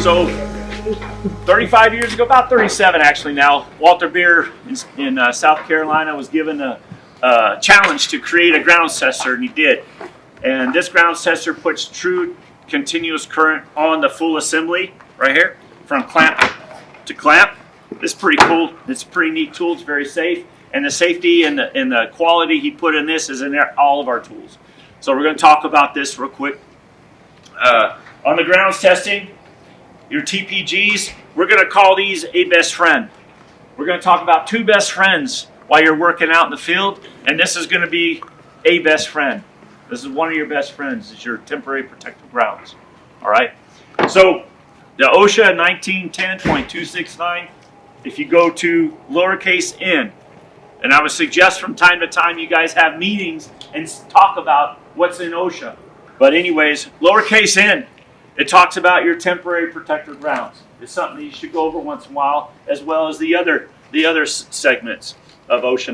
So 35 years ago, about 37 actually now, Walter Bierer in South Carolina was given a challenge to create a ground tester, and he did. And this ground tester puts true continuous current on the full assembly right here, from clamp to clamp. This is pretty cool. It's a pretty neat tool. It's very safe. And the safety and the quality he put in this is in all of our tools. So we're going to talk about this real quick. On the grounds testing, your TPGs, we're going to call these a best friend. We're going to talk about two best friends while you're working out in the field, and this is going to be a best friend. This is one of your best friends. It's your temporary protective grounds. All right. So the OSHA 1910.269, if you go to lowercase n, and I would suggest from time to time you guys have meetings and talk about what's in OSHA. But anyways, lowercase n, it talks about your temporary protective grounds. It's something that you should go over once in a while, as well as the other segments of OSHA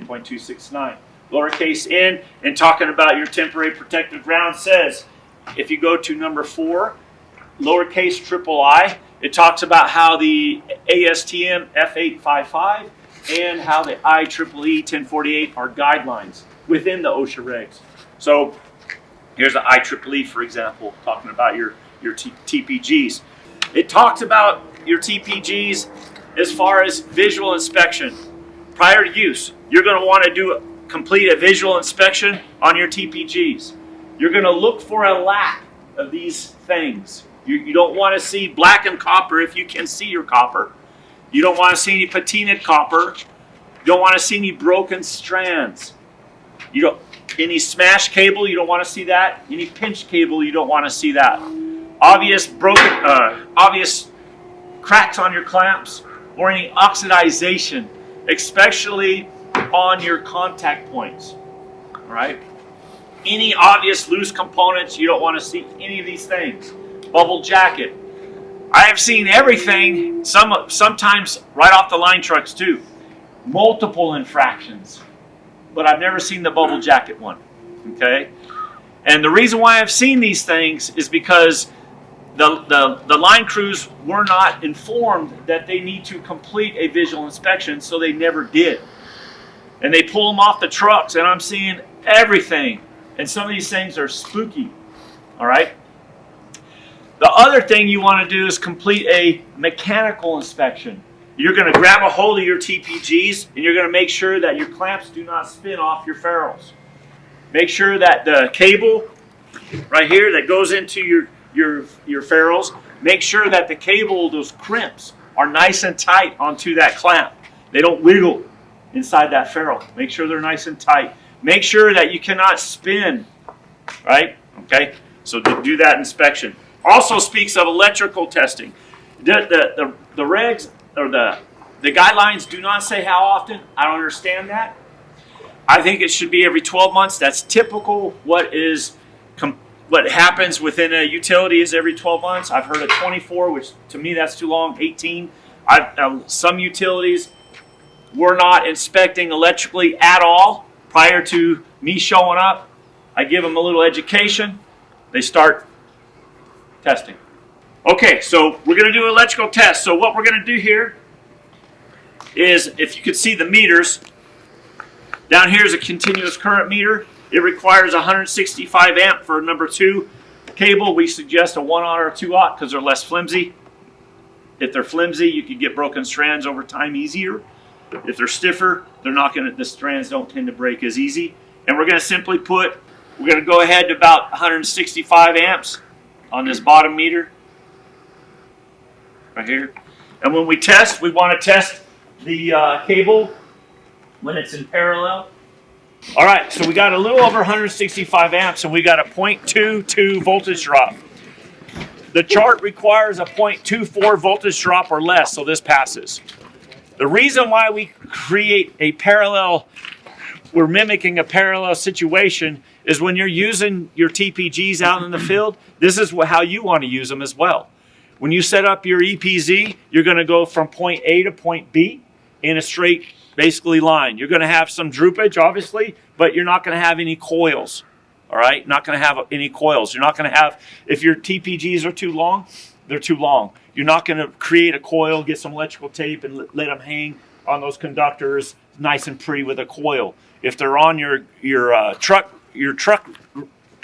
1910.269. Lowercase n, and talking about your temporary protective ground says, if you go to number 4, lowercase I, it talks about how the ASTM F855 and how the IEEE 1048 are guidelines within the OSHA regs. So here's the IEEE, for example, talking about your TPGs. It talks about your TPGs as far as visual inspection. Prior to use, you're going to want to complete a visual inspection on your TPGs. You're going to look for a lack of these things. You don't want to see blackened copper if you can see your copper. You don't want to see any patinaed copper. You don't want to see any broken strands. Any smashed cable, you don't want to see that. Any pinched cable, you don't want to see that. Obvious cracks on your clamps, or any oxidization, especially on your contact points. All right. Any obvious loose components, you don't want to see any of these things. Bubble jacket. I have seen everything, sometimes right off the line trucks too. Multiple infractions, but I've never seen the bubble jacket one. Okay, and the reason why I've seen these things is because the line crews were not informed that they need to complete a visual inspection, so they never did. And they pull them off the trucks, and I'm seeing everything. And some of these things are spooky. All right. The other thing you want to do is complete a mechanical inspection. You're going to grab a hold of your TPGs, and you're going to make sure that your clamps do not spin off your ferrules. Make sure that the cable right here that goes into your ferrules, make sure that the cable, those crimps, are nice and tight onto that clamp. They don't wiggle inside that ferrule. Make sure they're nice and tight. Make sure that you cannot spin, right? Okay, so do that inspection. Also speaks of electrical testing. The regs or the guidelines do not say how often. I don't understand that. I think it should be every 12 months. That's typical. What happens within a utility is every 12 months. I've heard of 24, which to me that's too long. 18. Some utilities were not inspecting electrically at all prior to me showing up. I give them a little education. They start testing. Okay, so we're going to do an electrical test. So what we're going to do here is, if you could see the meters, down here is a continuous current meter. It requires 165 amp for number 2 cable. We suggest a 1/0 or 2/0 because they're less flimsy. If they're flimsy, you could get broken strands over time easier. If they're stiffer, the strands don't tend to break as easy. And we're going to go ahead to about 165 amps on this bottom meter right here. And when we test, we want to test the cable when it's in parallel. All right, so we got a little over 165 amps, and we got a 0.22 voltage drop. The chart requires a 0.24 voltage drop or less, so this passes. The reason why we create a parallel, we're mimicking a parallel situation, is when you're using your TPGs out in the field, this is how you want to use them as well. When you set up your EPZ, you're going to go from point A to point B in a straight, basically, line. You're going to have some droopage, obviously, but you're not going to have any coils. All right? Not going to have any coils. You're not going to have, if your TPGs are too long, they're too long. You're not going to create a coil, get some electrical tape, and let them hang on those conductors nice and pretty with a coil. If they're on your truck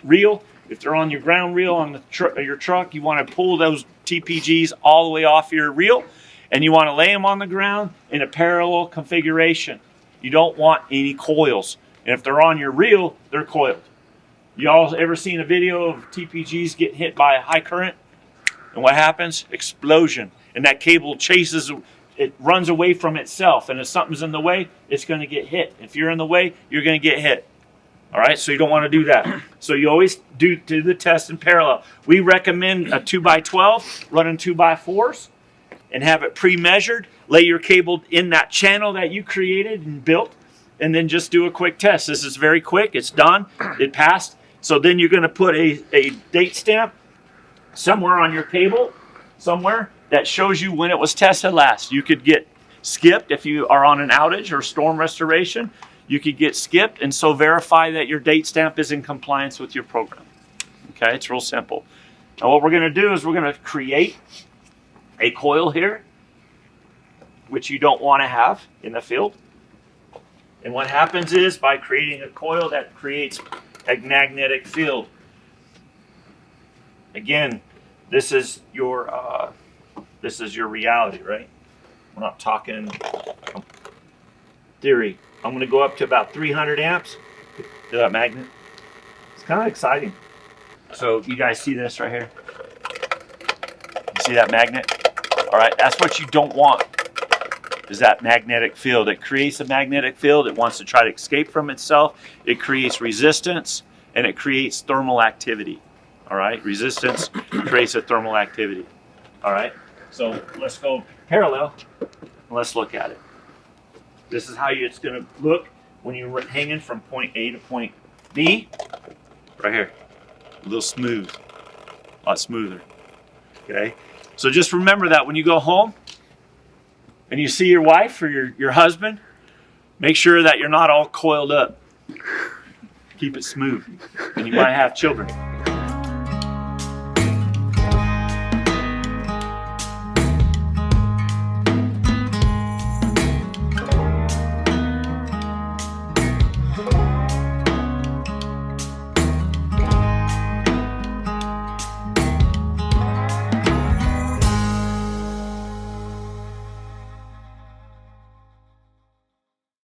reel, if they're on your ground reel on your truck, you want to pull those TPGs all the way off your reel, and you want to lay them on the ground in a parallel configuration. You don't want any coils. And if they're on your reel, they're coiled. You all ever seen a video of TPGs get hit by a high current? And what happens? Explosion. And that cable chases, it runs away from itself. And if something's in the way, it's going to get hit. If you're in the way, you're going to get hit. All right, so you don't want to do that. So you always do the test in parallel. We recommend a 2x12 running 2x4s and have it pre-measured. Lay your cable in that channel that you created and built, and then just do a quick test. This is very quick. It's done. It passed. So then you're going to put a date stamp somewhere on your cable, somewhere that shows you when it was tested last. You could get skipped if you are on an outage or storm restoration. You could get skipped, and so verify that your date stamp is in compliance with your program. Okay, it's real simple. Now what we're going to do is we're going to create a coil here, which you don't want to have in the field. And what happens is, by creating a coil, that creates a magnetic field. Again, this is your reality, right? We're not talking theory. I'm going to go up to about 300 amps to that magnet. It's kind of exciting. So you guys see this right here? You see that magnet? All right, that's what you don't want, is that magnetic field. It creates a magnetic field. It wants to try to escape from itself. It creates resistance, and it creates thermal activity. All right, resistance creates a thermal activity. All right, so let's go parallel, and let's look at it. This is how it's going to look when you're hanging from point A to point B. Right here, a little smooth, a lot smoother. Okay, so just remember that when you go home and you see your wife or your husband, make sure that you're not all coiled up. Keep it smooth, and you might have children.